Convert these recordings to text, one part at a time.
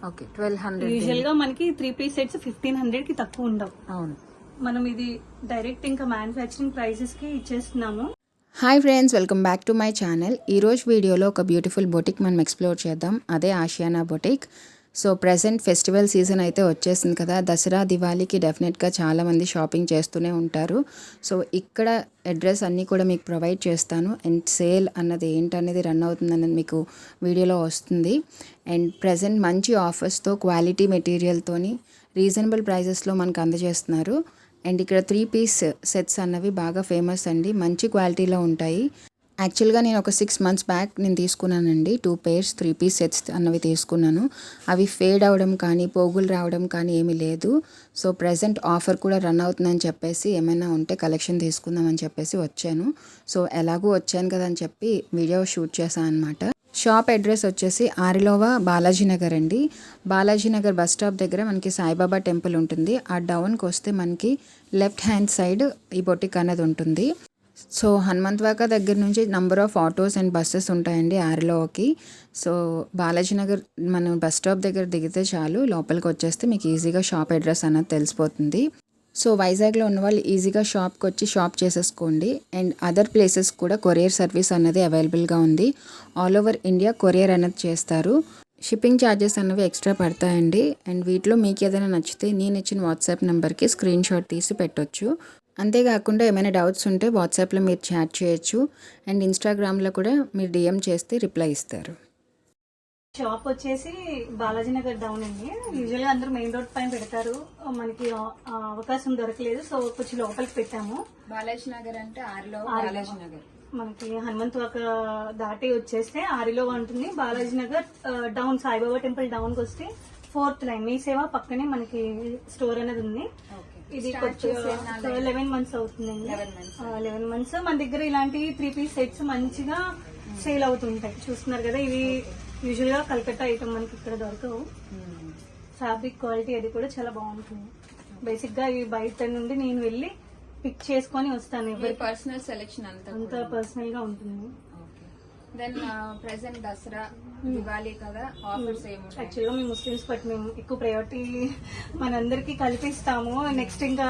Okay 1200 usual గా మనకి 3 piece sets 1500 కి తక్కువ ఉండవు. అవును. మనం ఇది డైరెక్ట్ ఇంకా మ్యానుఫ్యాక్చరింగ్ ప్రైసెస్ కి ఇచ్చేస్తున్నాము. Hi friends, welcome back to my channel. ఈరోజు వీడియోలో ఒక బ్యూటిఫుల్ బొటిక్ మనం ఎక్స్ప్లోర్ చేద్దాం. అదే Ashiana boutique. So present festival season అయితే వచ్చేసింది కదా, దసరా దివాళీకి డెఫినెట్గా చాలామంది షాపింగ్ చేస్తూనే ఉంటారు. సో ఇక్కడ అడ్రస్ అన్నీ కూడా మీకు ప్రొవైడ్ చేస్తాను. అండ్ సేల్ అన్నది ఏంటనేది రన్ అవుతుందన్నది మీకు వీడియోలో వస్తుంది. అండ్ ప్రజెంట్ మంచి ఆఫర్స్తో క్వాలిటీ మెటీరియల్తోని రీజనబుల్ ప్రైజెస్లో మనకు అందజేస్తున్నారు. అండ్ ఇక్కడ 3 పీస్ సెట్స్ అన్నవి బాగా ఫేమస్ అండి, మంచి క్వాలిటీలో ఉంటాయి. యాక్చువల్గా నేను ఒక 6 months బ్యాక్ నేను తీసుకున్నానండి 2 pairs 3 పీస్ సెట్స్ అన్నవి తీసుకున్నాను. అవి ఫేడ్ అవ్వడం కానీ పోగులు రావడం కానీ ఏమీ లేదు. సో ప్రజెంట్ ఆఫర్ కూడా రన్ అవుతుందని చెప్పేసి ఏమైనా ఉంటే కలెక్షన్ తీసుకుందామని చెప్పేసి వచ్చాను. సో ఎలాగూ వచ్చాను కదా అని చెప్పి వీడియో షూట్ చేశాను అనమాట. షాప్ అడ్రస్ వచ్చేసి ఆరిలోవా బాలాజీనగర్ అండి. బాలాజీనగర్ బస్ స్టాప్ దగ్గర మనకి సాయిబాబా టెంపుల్ ఉంటుంది. ఆ డౌన్కి వస్తే మనకి లెఫ్ట్ హ్యాండ్ సైడ్ ఈ బొటిక్ అనేది ఉంటుంది. సో హనుమంతవాక దగ్గర నుంచి number of autos and buses ఉంటాయండి ఆరిలోకి. సో బాలాజీనగర్ మనం బస్ స్టాప్ దగ్గర దిగితే చాలు, లోపలికి వచ్చేస్తే మీకు ఈజీగా షాప్ అడ్రస్ అన్నది తెలిసిపోతుంది. సో వైజాగ్లో ఉన్న వాళ్ళు ఈజీగా షాప్కి వచ్చి షాప్ చేసేసుకోండి. అండ్ అదర్ ప్లేసెస్ కూడా కొరియర్ సర్వీస్ అన్నది అవైలబుల్గా ఉంది. ఆల్ ఓవర్ ఇండియా కొరియర్ అనేది చేస్తారు. షిప్పింగ్ ఛార్జెస్ అన్నవి ఎక్స్ట్రా పడతాయండి. అండ్ వీటిలో మీకు ఏదైనా నచ్చితే నేను ఇచ్చిన వాట్సాప్ నెంబర్కి స్క్రీన్ షాట్ తీసి పెట్టొచ్చు. అంతేకాకుండా ఏమైనా డౌట్స్ ఉంటే వాట్సాప్లో మీరు చాట్ చేయొచ్చు. అండ్ ఇన్స్టాగ్రామ్లో కూడా మీరు డిఎం చేస్తే రిప్లై ఇస్తారు. షాప్ వచ్చేసి బాలాజీనగర్ డౌన్ అండి. యూజువల్ గా అందరూ మెయిన్ రోడ్ పైన పెడతారు, మనకి అవకాశం దొరకలేదు సో కొంచెం లోపలికి పెట్టాము. బాలాజీనగర్ అంటే ఆరిలో బాలాజీనగర్ మనకి హనుమంతవాక దాటి వచ్చేస్తే ఆరిలో ఉంటుంది. Balaji Nagar down Saibaba temple down కి వస్తే 4th లైన్ మీ సేవ పక్కనే మనకి స్టోర్ అనేది ఉంది. ఇది 11 months అవుతుందండి. 11 months మన దగ్గర ఇలాంటి 3 పీస్ సెట్స్ మంచిగా సేల్ అవుతుంటాయి. చూస్తున్నారు కదా, ఇవి యూజువల్ గా కల్కట్టా ఐటమ్ మనకి ఇక్కడ దొరకవు. ఫ్యాబ్రిక్ క్వాలిటీ అది కూడా చాలా బాగుంటుంది. బేసిక్ గా ఇవి బయట నుండి నేను వెళ్ళి పిక్ చేసుకొని వస్తాను. పర్సనల్ సెలెక్షన్ అంతా పర్సనల్ గా ఉంటుంది. దెన్ ప్రెసెంట్ దసరా దివాళీ కదా, ఆఫర్స్ ఏముంటాయి? యాక్చువల్గా మేము ముస్లిమ్స్ బట్ మేము ఎక్కువ ప్రయారిటీ మనందరికి కల్పిస్తాము. నెక్స్ట్ ఇంకా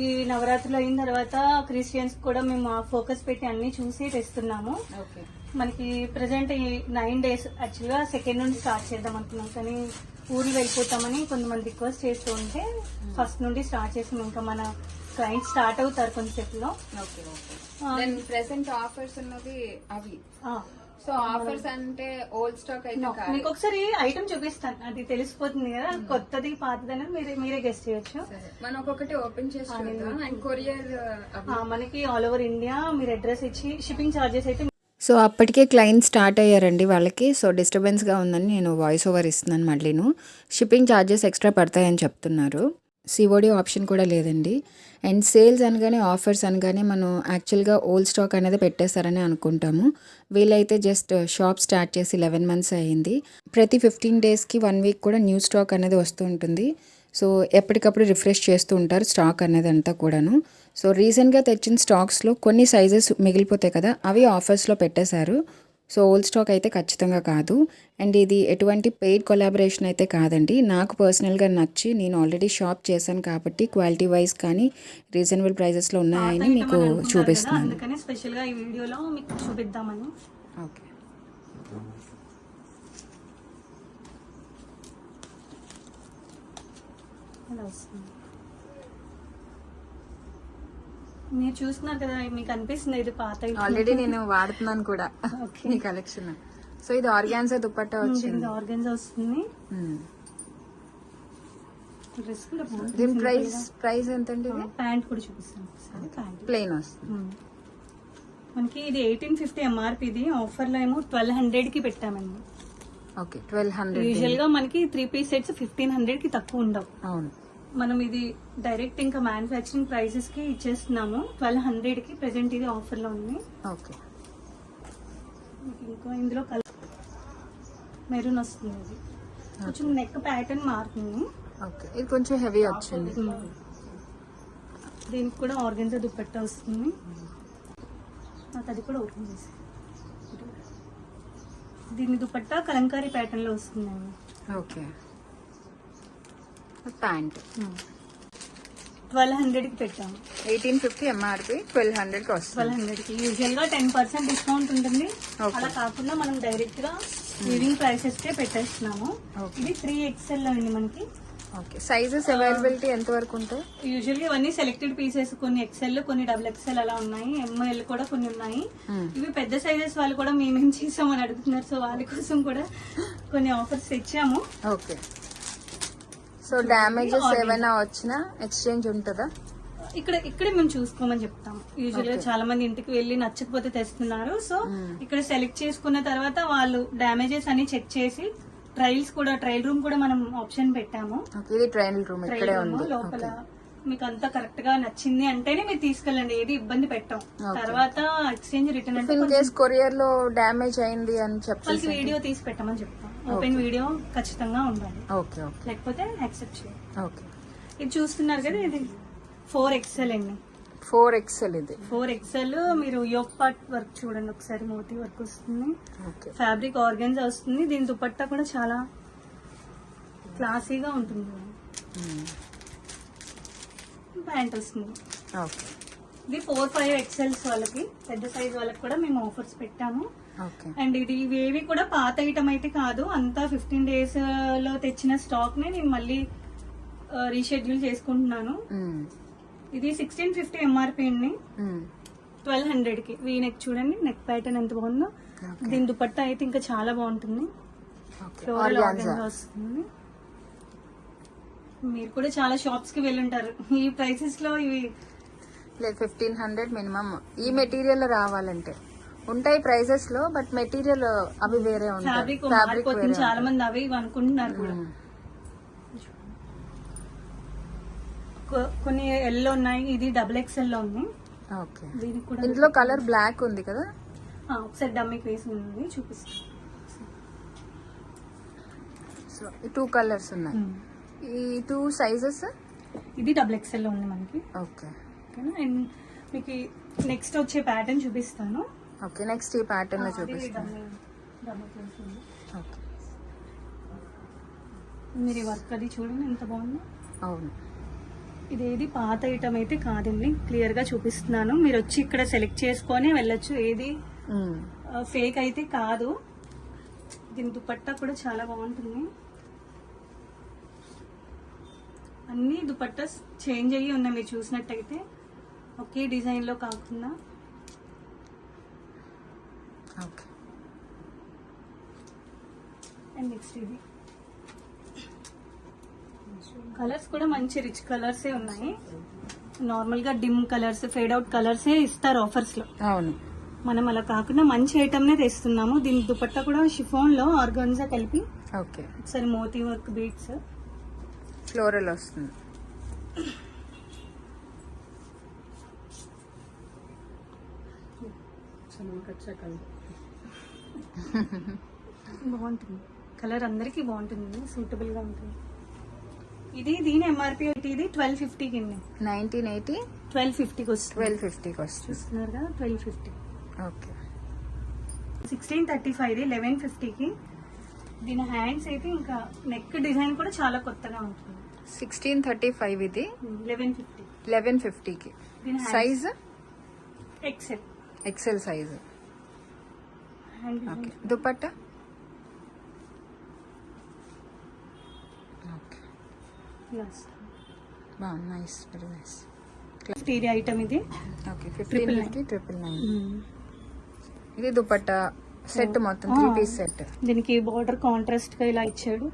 ఈ నవరాత్రులు అయిన తర్వాత క్రిస్టియన్స్ కూడా మేము ఫోకస్ పెట్టి అన్ని చూసి తెస్తున్నాము. మనకి ప్రెసెంట్ ఈ 9 days యాక్చువల్గా 2nd నుండి స్టార్ట్ చేద్దాం అనుకున్నాం, కానీ ఊర్లు వెళ్ళిపోతామని కొంతమంది రిక్వెస్ట్ చేస్తూ ఉంటే 1st నుండి స్టార్ట్ చేసాం. ఇంకా మన క్లయింట్ స్టార్ట్ అవుతారు కొంతసేపులో. ప్రెసెంట్ ఆఫర్స్ ఉన్నది అవి. సో ఆఫర్స్ అంటే ఓల్డ్ స్టాక్ అయితే మీకు ఒకసారి ఐటమ్ చూపిస్తాను, అది తెలిసిపోతుంది కదా కొత్తది పాతది అనేది మీరే గెస్ట్ చేయొచ్చు. మనం ఒక్కొక్కటి ఓపెన్ చేసి అండ్ కొరియర్ మనకి ఆల్ ఓవర్ ఇండియా మీరు అడ్రస్ ఇచ్చి షిప్పింగ్ ఛార్జెస్ అయితే. సో అప్పటికే క్లయింట్ స్టార్ట్ అయ్యారండి వాళ్ళకి. సో డిస్టర్బెన్స్గా ఉందని నేను వాయిస్ ఓవర్ ఇస్తున్నాను మళ్ళీను. షిప్పింగ్ ఛార్జెస్ ఎక్స్ట్రా పడతాయని చెప్తున్నారు. సిఓడి ఆప్షన్ కూడా లేదండి. అండ్ సేల్స్ అనగానే ఆఫర్స్ అనగానే మనం యాక్చువల్గా ఓల్డ్ స్టాక్ అనేది పెట్టేస్తారని అనుకుంటాము. వీళ్ళైతే జస్ట్ షాప్ స్టార్ట్ చేసి 11 months అయ్యింది. ప్రతి 15 daysకి 1 week కూడా న్యూ స్టాక్ అనేది వస్తూ ఉంటుంది. సో ఎప్పటికప్పుడు రిఫ్రెష్ చేస్తూ ఉంటారు స్టాక్ అనేది అంతా కూడాను. సో రీసెంట్గా తెచ్చిన స్టాక్స్లో కొన్ని సైజెస్ మిగిలిపోతాయి కదా, అవి ఆఫర్స్లో పెట్టేశారు. సో ఓల్డ్ స్టాక్ అయితే ఖచ్చితంగా కాదు. అండ్ ఇది ఎటువంటి పెయిడ్ కొలాబరేషన్ అయితే కాదండి. నాకు పర్సనల్గా నచ్చి నేను ఆల్రెడీ షాప్ చేశాను కాబట్టి క్వాలిటీ వైజ్ కానీ రీజనబుల్ ప్రైజెస్లో ఉన్నాయని మీకు చూపిస్తున్నాను. అందుకని స్పెషల్గా ఈ వీడియోలో మీకు చూపిద్దామని. ఓకే, మీరు చూస్తున్నారు కదా, మీకు అనిపిస్తుంది ఇది పాత. ఆల్రెడీ నేను వాడుతున్నాను కూడా ఈ కలెక్షన్. సో ఇది ఆర్గాన్జా దుపట్టా వచ్చింది. ఆర్గాన్జా వస్తుంది. డ్రెస్ కూడా దీని ప్రైస్ ఎంత అండి? ప్యాంట్ కూడా చూపిస్తాను. ప్యాంట్ ప్లెయిన్ వస్తుంది మనకి. ఇది 1850 MRP. ఇది ఆఫర్ లో ఏమో 1200 కి పెట్టామండి. ఓకే 1200. యూజువల్ గా మనకి 3 పీస్ సెట్స్ 1500 కి తక్కువ ఉండవు. అవును. మనం ఇది డైరెక్ట్ ఇంకా మ్యానుఫ్యాక్చరింగ్ ప్రైసెస్ కి ఇచ్చేస్తున్నాము. 1200 కి ప్రెసెంట్ ఇది ఆఫర్ లో ఉంది. ఓకే. ఇంకా ఇందులో మెరూన్ వస్తుంది. అది కొంచెం నెక్ ప్యాటర్న్ మారుతుంది. ఓకే, ఇది కొంచెం హెవీ వచ్చింది. దీనికి కూడా ఆర్గెన్జా దుపట్టా వస్తుంది. నాకు అది కూడా ఓపెన్ చేసి, దీని దుపట్టా కలంకారీ ప్యాటర్న్ లో వస్తుందండి. ఓకే. ప్యాంట్ 1200కి పెట్టాము. 1850 ఎంఆర్పి 1200కి వస్తుంది. 1200కి యూజువల్ గా 10% డిస్కౌంట్ ఉంటుంది. అలా కాకుండా మనం డైరెక్ట్ గా లివింగ్ ప్రైసెస్ కే పెట్టేస్తున్నాము. ఇది 3XL లో ఉంది మనకి. ఓకే, సైజెస్ అవైలబిలిటీ ఎంత వరకు ఉంటాయి? యూజువల్లీ ఇవన్నీ సెలెక్టెడ్ పీసెస్, కొన్ని XL కొన్ని XXL అలా ఉన్నాయి, ML కూడా కొన్ని ఉన్నాయి. ఇవి పెద్ద సైజెస్ వాళ్ళు కూడా మేమేం చేసామని అడుగుతున్నారు, సో వాళ్ళ కోసం కూడా కొన్ని ఆఫర్స్ తెచ్చాము. ఓకే, సో డ్యామేజెస్ ఏమైనా వచ్చినా ఎక్స్చేంజ్ ఉంటుందా? ఇక్కడ మేము చూసుకోమని చెప్తాము. యూజువల్ గా చాలా మంది ఇంటికి వెళ్ళి నచ్చకపోతే తెస్తున్నారు. సో ఇక్కడ సెలెక్ట్ చేసుకున్న తర్వాత వాళ్ళు డ్యామేజెస్ అని చెక్ చేసి ట్రయల్ రూమ్ కూడా మనం ఆప్షన్ పెట్టాము. ఇది ట్రయల్ రూమ్ ఇక్కడే ఉంది. లోపల మీకు అంతా కరెక్ట్ గా నచ్చింది అంటేనే మీరు తీసుకెళ్ళండి, ఏది ఇబ్బంది పెట్టాం. తర్వాత ఎక్స్చేంజ్ రిటర్న్ అంటే ఇన్ కేస్ కొరియర్ లో డ్యామేజ్ అయింది అని చెప్పి వీడియో తీసి పెట్టమని చెప్తాం. ఓపెన్ వీడియో ఖచ్చితంగా ఉండాలి, ఓకే ఓకే, లేకపోతే యాక్సెప్ట్ చేయాలి. ఓకే, ఇది చూస్తున్నారు కదా, ఇది 4XL అండి. 4XL ఇది 4XL. మీరు యోక్ పార్ట్ వర్క్ చూడండి ఒకసారి, మోతీ వర్క్ వస్తుంది, ఓకే, ఫ్యాబ్రిక్ ఆర్గన్స్ వస్తుంది. దీని దుపట్టా కూడా చాలా క్లాసీగా ఉంటుంది. ప్యాంట్ వస్తుంది. ఓకే, ఇది 4-5XL వాళ్ళకి, పెద్ద సైజ్ వాళ్ళకి కూడా మేము ఆఫర్స్ పెట్టాము. ఓకే, అండ్ ఇది ఇవేవి కూడా పాత ఐటమ్ అయితే కాదు, అంతా 15 days లో తెచ్చిన స్టాక్ నే నేను మళ్ళీ రీషెడ్యూల్ చేసుకుంటున్నాను. ఇది 1650 ఎంఆర్పి అండి. 1200కి. వీ నెక్ చూడండి, నెక్ ప్యాటర్న్ ఎంత బాగుందో. దీని దుపట్టా అయితే ఇంకా చాలా బాగుంటుంది, ఫ్లోరల్ ఆర్గన్స్ వస్తుంది. మీరు కూడా చాలా షాప్స్ కి వెళ్ళుంటారు. ఈ ప్రైసెస్ లో ఇవి 1500 మినిమం. ఈ మెటీరియల్ రావాలంటే ఉంటాయి ప్రైసెస్ లో, బట్ మెటీరియల్ అవి వేరే ఉంటాయి. ఫ్యాబ్రిక్ మారిపోతుంది, చాలా మంది అవి అనుకుంటున్నారు కూడా. కొన్ని ఎల్లో ఉన్నాయి, ఇది XXL లో ఉంది. ఓకే, దీనికి కూడా ఇందులో కలర్ బ్లాక్ ఉంది కదా, ఒకసారి డమ్మీకి వేసి ఉంది, చూపిస్తాను. సో 2 కలర్స్ ఉన్నాయి. ఈ 2 సైజెస్. ఇది XXL లో ఉంది మనకి. ఓకే, ఓకేనా. అండ్ మీకు నెక్స్ట్ వచ్చే ప్యాటర్న్ చూపిస్తాను. ఓకే, నెక్స్ట్ ఈ ప్యాటర్న్ లో చూపిస్తాను. ఓకే, మీరు ఈ వర్క్ అది చూడండి ఎంత బాగుందో. అవును, ఇదేది పాత ఐటమ్ అయితే కాదండి, క్లియర్ గా చూపిస్తున్నాను. మీరు వచ్చి ఇక్కడ సెలెక్ట్ చేసుకొని వెళ్ళొచ్చు, ఏది ఫేక్ అయితే కాదు. దీని దుపట్టా కూడా చాలా బాగుంటుంది. అన్ని దుపట్టా చేంజ్ అయ్యి ఉన్నాయి, మీరు చూసినట్టయితే ఒకే డిజైన్ లో కాకుండా. ఓకే, అండ్ నెక్స్ట్ ఇది కలర్స్ కూడా మంచి రిచ్ కలర్స్ ఉన్నాయి. నార్మల్ గా dim colours, fade out colours ఇస్తారు ఆఫర్స్ లో. అవును, మనం అలా కాకుండా మంచి ఐటమ్ నే తెస్తున్నాము. దీని దుపట్టా కూడా షిఫాన్ లో ఆర్గాన్జా కలిపి. ఓకే, ఒకసారి మోతీ వర్క్ బీట్స్, ఫ్లోరల్ వస్తుంది. బాగుంటుంది కలర్, అందరికి బాగుంటుంది, సూటబుల్ గా ఉంటుంది. ఇది దీని ఎంఆర్పి ఇది 1250కి 1980 1250కి వస్తుంది. 1250కి వస్తుంది. చూస్తున్నారు కదా, 1250. ఓకే, 1635 ఇది 1150కి. దీని హ్యాండ్స్ అయితే ఇంకా నెక్ డిజైన్ కూడా చాలా కొత్తగా ఉంటుంది. 1635 ఇది 1150. 1150కి. Size XL size. Okay, dupatta. Okay, బాగుంది, నైస్, వెరీ నైస్. ఇది ఐటమ్ ఇది. ఓకే, 1550 999. ఇది దుపట్టా సెట్ మొత్తం 3 పీస్ సెట్. దీనికి బార్డర్ కాంట్రాస్ట్ గా ఇలా ఇచ్చాడు.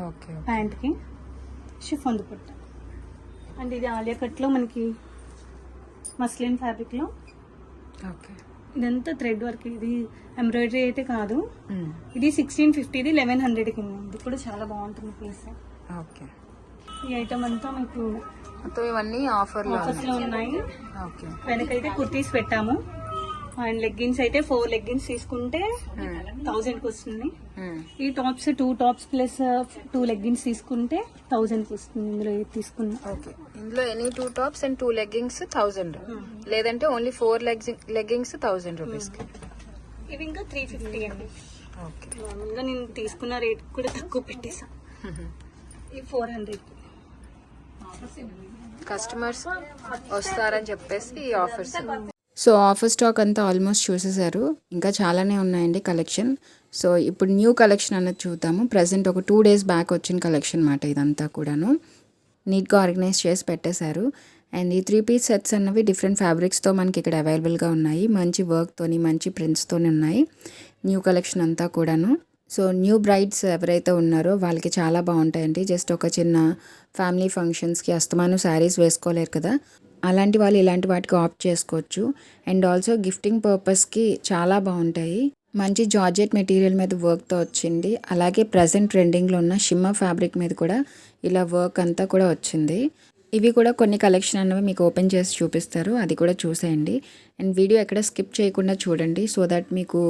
ఓకే, ప్యాంట్ కి షిఫాన్ దుపట్టా. అండ్ ఇది ఆలియా కట్ లో మనకి మస్లిన్ ఫ్యాబ్రిక్ లో. ఓకే, ఇదంతా థ్రెడ్ వర్క్, ఇది ఎంబ్రాయిడరీ అయితే కాదు. ఇది 1650, ఇది 1100కి. ఇది కూడా చాలా బాగుంటుంది పీస్. ఓకే, ఈ ఐటమ్ అంతా మీకు మొత్తం ఇవన్నీ ఆఫర్స్ లో ఉన్నాయి. ఓకే, వెనకైతే కుర్తీస్ పెట్టాము. అండ్ లెగ్గిన్స్ అయితే 4 లెగ్గిన్స్ తీసుకుంటే 1000కి వస్తుంది. ఈ టాప్స్ 2 టాప్స్ ప్లస్ 2 లెగ్గిన్స్ తీసుకుంటే 1000కి వస్తుంది. ఇందులో ఏది తీసుకున్నా. ఓకే, ఇందులో ఎనీ 2 టాప్స్ అండ్ 2 లెగ్గింగ్స్ 1000, లేదంటే ఓన్లీ 4 లెగ్గింగ్స్ 1000 రూపీస్. ఇవి ఇంకా 350 అండి. ఓకే, నార్మల్ గా నేను తీసుకున్న రేట్ కూడా తక్కువ పెట్టేసా. ఈ 400. కస్టమర్స్ వస్తారని చెప్పేసి ఈ ఆఫర్స్. సో ఆఫర్ స్టాక్ అంతా ఆల్మోస్ట్ చూసేసారు, ఇంకా చాలానే ఉన్నాయండి కలెక్షన్. సో ఇప్పుడు న్యూ కలెక్షన్ అన్నది చూద్దాము. ప్రజెంట్ ఒక 2 days బ్యాక్ వచ్చిన కలెక్షన్ అన్నమాట ఇదంతా కూడాను. నీట్గా ఆర్గనైజ్ చేసి పెట్టేశారు. అండ్ ఈ 3-piece సెట్స్ అన్నవి డిఫరెంట్ ఫ్యాబ్రిక్స్తో మనకి ఇక్కడ అవైలబుల్గా ఉన్నాయి. మంచి వర్క్తోని మంచి ప్రింట్స్తోని ఉన్నాయి న్యూ కలెక్షన్ అంతా కూడాను. సో న్యూ బ్రైడ్స్ ఎవరైతే ఉన్నారో వాళ్ళకి చాలా బాగుంటాయండి. జస్ట్ ఒక చిన్న ఫ్యామిలీ ఫంక్షన్స్కి అస్తమాను శారీస్ వేసుకోలేరు కదా, అలాంటి వాళ్ళు ఇలాంటి వాటికి ఆప్ట్ చేసుకోవచ్చు. అండ్ ఆల్సో గిఫ్టింగ్ పర్పస్కి చాలా బాగుంటాయి. మంచి జార్జెట్ మెటీరియల్ మీద వర్క్తో వచ్చింది. అలాగే ప్రజెంట్ ట్రెండింగ్లో ఉన్న షిమ్మర్ ఫ్యాబ్రిక్ మీద కూడా ఇలా వర్క్ అంతా కూడా వచ్చింది. ఇవి కూడా కొన్ని కలెక్షన్ అన్నవి మీకు ఓపెన్ చేసి చూపిస్తారు, అది కూడా చూసేయండి. అండ్ వీడియో ఎక్కడ స్కిప్ చేయకుండా చూడండి, సో దట్ మీకు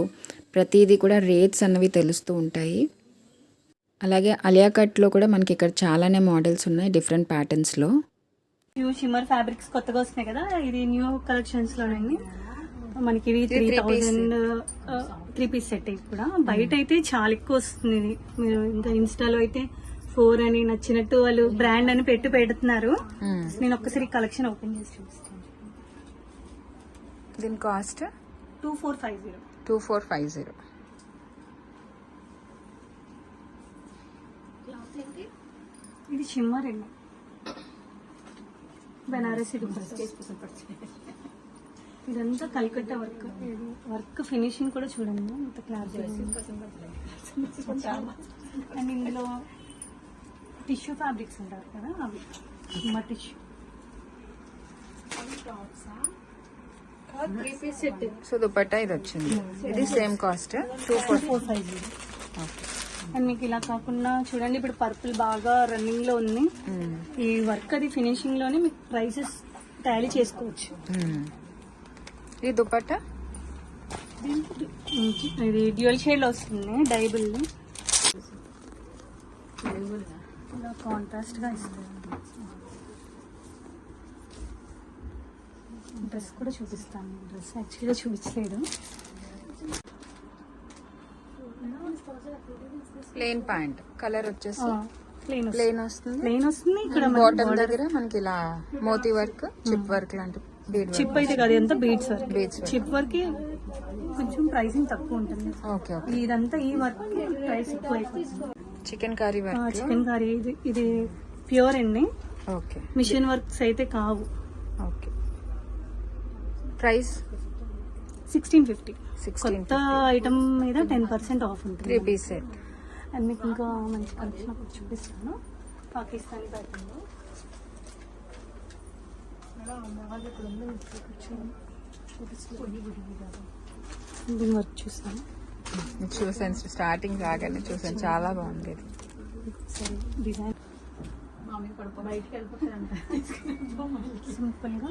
ప్రతిదీ కూడా రేట్స్ అన్నవి తెలుస్తూ ఉంటాయి. అలాగే అలియా కట్లో కూడా మనకి ఇక్కడ చాలానే మోడల్స్ ఉన్నాయి డిఫరెంట్ ప్యాటర్న్స్లో. న్యూ షిమ్మర్ ఫ్యాబ్రిక్స్ కొత్తగా వస్తున్నాయి కదా, ఇది న్యూ కలెక్షన్స్ లోనండి. మనకి ఇవి 3000 3-piece సెట్ ఇవి కూడా. బయట అయితే చాలా ఎక్కువ వస్తుంది ఇది. మీరు ఇంకా ఇన్స్టాలో అయితే 4 అని నచ్చినట్టు వాళ్ళు బ్రాండ్ అని పెడుతున్నారు. నేను ఒక్కసారి కలెక్షన్ ఓపెన్ చేసి చూపిస్తాను. దీని కాస్ట్ 2450. ఇది షిమ్మర్ అండి, బెనారసీ దుపట్టా. ఇదంతా కల్కట్టా వర్క్ ఫినిషింగ్ కూడా చూడండి ఎంత క్లారిటీ. అండ్ ఇందులో టిష్యూ ఫ్యాబ్రిక్స్ ఉంటారు కదా, అవి షిమ్మర్ టిష్యూ. సో దుపట్టా ఇది వచ్చింది, ఇది సేమ్ కాస్ట్ 2450. అండ్ మీకు ఇలా కాకుండా చూడండి, ఇప్పుడు పర్పుల్ బాగా రన్నింగ్ లో ఉంది. ఈ వర్క్ అది ఫినిషింగ్ లోనే మీకు ప్రైసెస్ టాలీ చేసుకోవచ్చు. ఈ దుపట్టా ఇది డ్యూయల్ షేడ్ లో వస్తుంది, డైబుల్ ఇలా కాంట్రాస్ట్ గా ఇస్తుంది. డ్రెస్ కూడా చూపిస్తాను. డ్రెస్ యాక్చువల్గా చూపించలేదు. ప్లెయిన్ ప్యాంట్ కలర్ వచ్చేసి ప్లెయిన్ వస్తుంది. ఇక్కడ బాటమ్ దగ్గర మనకి ఇలా మోతీ వర్క్, చిప్ వర్క్ లాంటి చిప్ అయితే కాదు, ఎంత బీడ్స్ వర్క్. చిప్ వర్క్ కొంచెం ప్రైసింగ్ తక్కువ ఉంటుంది. ఓకే. ఇదంతా ఈ వర్క్ ప్రైస్ ఎక్కువ అయిపోతుంది. Chicken curry work, chicken curry ఇది ప్యూర్ అండి. ఓకే. మిషన్ వర్క్స్ అయితే కావు. ఓకే. ప్రైస్ 1650. కొత్త ఐటమ్ మీద 10% ఆఫ్ ఉంటుంది. 3-piece set. అండ్ మీకు ఇంకా మంచి కలెక్షన్ ఒకటి చూపిస్తాను. పాకిస్తానీ ప్యాటర్న్ దీని వర్క్ చూస్తాను. స్టార్టింగ్ రాగానే చూసాను, చాలా బాగుంది. సరే డిజైన్ సింపుల్ గా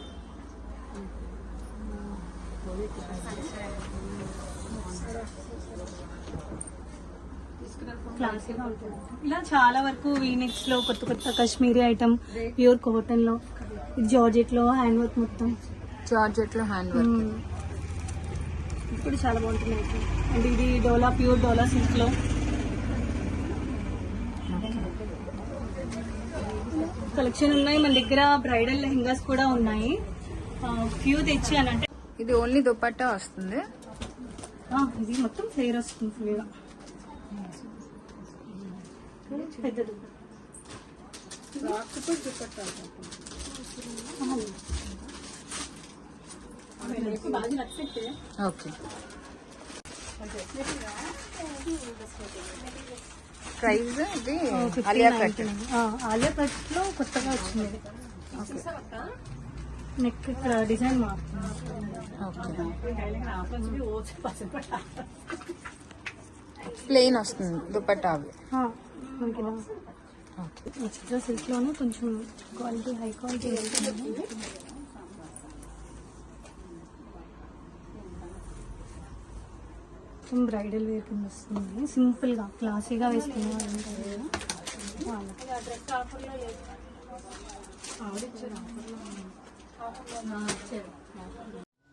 క్లాసీగా ఉంటుంది. ఇలా చాలా వరకు వీనెక్స్ లో కొత్త కొత్త కాశ్మీరీ ఐటమ్, ప్యూర్ కాటన్ లో, జార్జెట్ లో హ్యాండ్ వర్క్, మొత్తం జార్జెట్ లో హ్యాండ్ వర్క్. ఇప్పుడు చాలా బాగుంటుంది. అండ్ ఇది డోలా, ప్యూర్ డోలా సిల్క్ లో కలెక్షన్ ఉన్నాయి మన దగ్గర. బ్రైడల్ లెహంగాస్ కూడా ఉన్నాయి. ఫ్యూ తెచ్చానంటే ఇది ఓన్లీ దుపట్టా వస్తుంది. ఇది మొత్తం ఫ్లేర్ వస్తుంది ఫుల్ గా. పెద్ద ఓకే. ప్రైస్ ఇది ఆలియా కట్. ఆలియా కట్ లో కొత్తగా వచ్చింది. నెక్ ఇక్కడ డిజైన్ మారుతుంది. ప్లెయిన్ వస్తుంది దుపట్టా అవి. చిత్ర సిల్క్ లోనే కొంచెం క్వాలిటీ, హై క్వాలిటీ వస్తుంది. బ్రైడల్ వేర్ కింద వస్తుంది. సింపుల్ గా క్లాసీగా వేసుకునే వాళ్ళు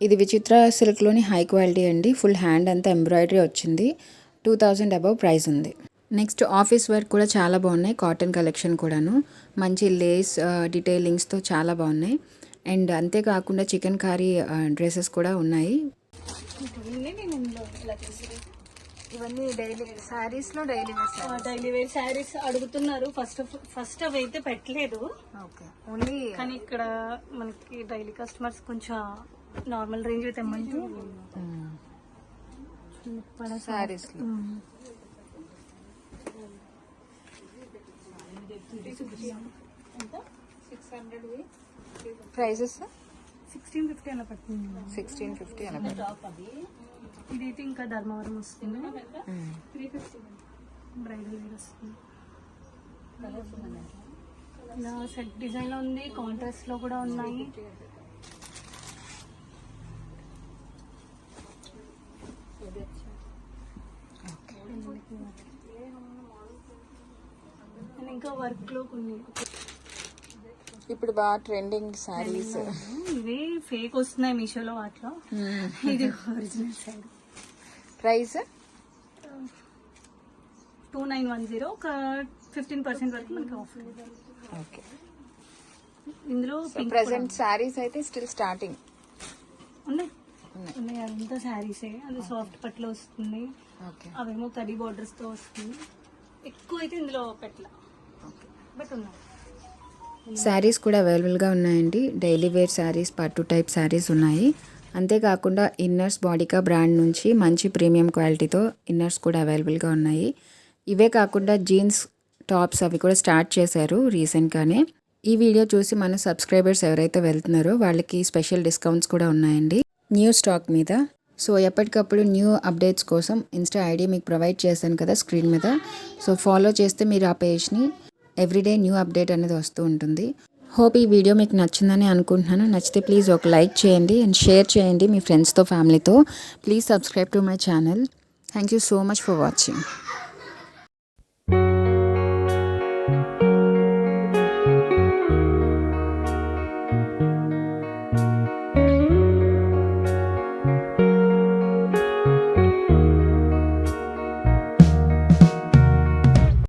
ఇది విచిత్ర సిల్క్లోని హై క్వాలిటీ అండి. ఫుల్ హ్యాండ్ అంతా ఎంబ్రాయిడరీ వచ్చింది. 2000 అబవ్ ప్రైస్ ఉంది. నెక్స్ట్ ఆఫీస్ వర్క్ కూడా చాలా బాగున్నాయి, కాటన్ కలెక్షన్ కూడాను మంచి లేస్ డీటెయిలింగ్స్తో చాలా బాగున్నాయి. అండ్ అంతేకాకుండా చికెన్ కర్రీ డ్రెస్సెస్ కూడా ఉన్నాయి. ఇవన్నీ డైలీ శారీస్ లో డైలీ డైలీ వేర్ శారీస్ అడుగుతున్నారు. ఫస్ట్ అవి అయితే పెట్టలేదు, ఓకే. ఓన్లీ కానీ ఇక్కడ మనకి డైలీ కస్టమర్స్ కొంచెం నార్మల్ రేంజ్ తెమ్మంటూ శారీస్ లో ప్రైజెస్ 1650 అలా పడుతుంది. 1650 అలా. ఇదైతే ఇంకా ధర్మవరం వస్తుంది, 350 బ్రైడల్ వేర్ వస్తుంది. ఇలా సెట్ డిజైన్ లో ఉంది, కాంట్రాస్ట్ లో కూడా ఉన్నాయి. ఇంకా వర్క్ లో కొన్ని ఇప్పుడు బాగా ట్రెండింగ్ శారీస్. ఇవి ఫేక్ వస్తున్నాయి మీషోలో వాటిలో. ఇది ఒరిజినల్ శారీ. ప్రైస్ 2910, ఒక 15% వరకు మనకి ఆఫర్. ఓకే. ఇందులో ప్రెసెంట్ శారీస్ అయితే స్టిల్ స్టార్టింగ్ ఉన్నాయి. అదంతా శారీసే. అది సాఫ్ట్ పట్లో వస్తుంది, ఓకే. అవేమో కడీ బార్డర్స్ తో వస్తుంది. ఎక్కువ అయితే ఇందులో పెట్టల, బట్ ఉన్నాయి. శారీస్ కూడా అవైలబుల్గా ఉన్నాయండి. డైలీ వేర్ శారీస్, పట్టు టైప్ శారీస్ ఉన్నాయి. అంతేకాకుండా ఇన్నర్స్ బాడీకా బ్రాండ్ నుంచి మంచి ప్రీమియం క్వాలిటీతో ఇన్నర్స్ కూడా అవైలబుల్గా ఉన్నాయి. ఇవే కాకుండా జీన్స్ టాప్స్ అవి కూడా స్టార్ట్ చేశారు రీసెంట్గానే. ఈ వీడియో చూసి మన సబ్స్క్రైబర్స్ ఎవరైతే వెళ్తున్నారో వాళ్ళకి స్పెషల్ డిస్కౌంట్స్ కూడా ఉన్నాయండి న్యూ స్టాక్ మీద. సో ఎప్పటికప్పుడు న్యూ అప్డేట్స్ కోసం ఇన్స్టా ఐడి మీకు ప్రొవైడ్ చేశాను కదా స్క్రీన్ మీద. సో ఫాలో చేస్తే మీరు ఆ పేజ్ని ఎవ్రీడే న్యూ అప్డేట్ అనేది వస్తూ ఉంటుంది. హోప్ ఈ వీడియో మీకు నచ్చిందని అనుకుంటున్నాను. నచ్చితే ప్లీజ్ ఒక లైక్ చేయండి అండ్ షేర్ చేయండి మీ ఫ్రెండ్స్తో, ఫ్యామిలీతో. Please subscribe to my channel. Thank you so much for watching.